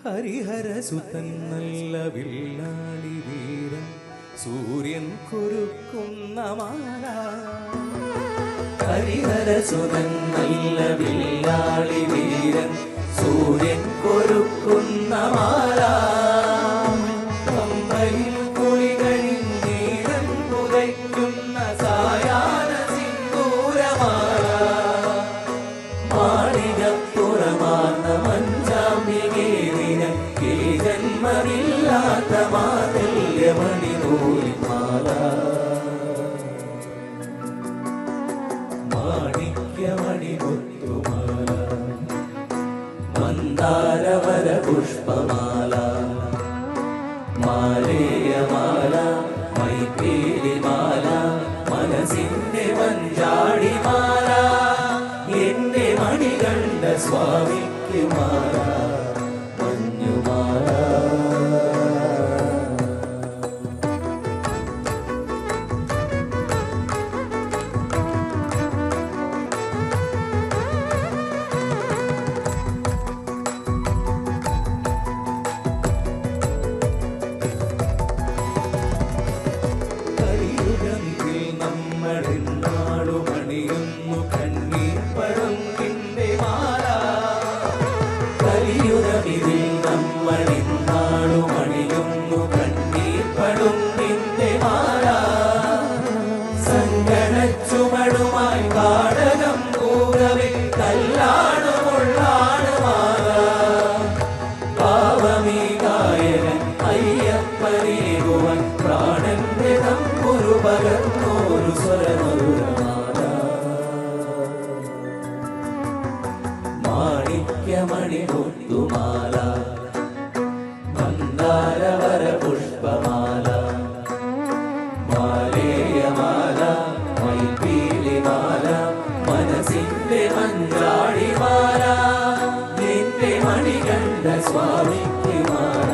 ഹരിഹരസുതൻ നല്ല വില്ലാളി വീരൻ സൂര്യൻ കുരുക്കുന്ന മാല. ഹരിഹരസുതൻ നല്ല വില്ലാളി വീരൻ സൂര്യൻ കൊരുക്കുന്ന മാല. പമ്പയിൽ കുളി കഴിഞ്ഞീരൻ പുതയ്ക്കുന്ന സായാഹ്ന സിന്ദൂരമാല. മാളികപ്പുറമാർന്ന മഞ്ചാമ്പികേറിനക്ക് ജന്മമില്ലാത്ത മാതല്യമണി നൂലിമാല. മാണിക്യമണി മുത്തുമാല മന്ദാരവര പുഷ്പമാല. മാലേയമാല മൈപ്പേലിമാല മനസ്സിന്റെ മഞ്ചാടിമാല. എന്റെ മണികണ്ഠ സ്വാമിക്ക് മാല മഞ്ഞുമാല. നമ്മളിന്നാളുമണിയുന്നു കണ്ണീർ പടുങ്കിന്റെ മാല. കലിയുഗമിതിൽ നമ്മളിന്നാളുമണിയുന്നു കണ്ണീർ പടുങ്കിന്റെ മാല. സങ്കടച്ചുമടുമായി കാടകം കൂകവെ കല്ലാണുമുള്ളാണ് മാല. പാവമീ ഗായകൻ അയ്യപ്പനേകുവൻ പ്രാണന്റെ തമ്പുരു പകർന്നോരു സ്വരമധുരമാല. മാണിക്യമണി മുത്തുമാല മന്ദാരവര പുഷ്പമാല. മാലേയമാല മൈപ്പീലിമാല മനസ്സിന്റെ മഞ്ചാടിമാല. നിന്റെ മണികണ്ഠ സ്വാമിക്ക് മാല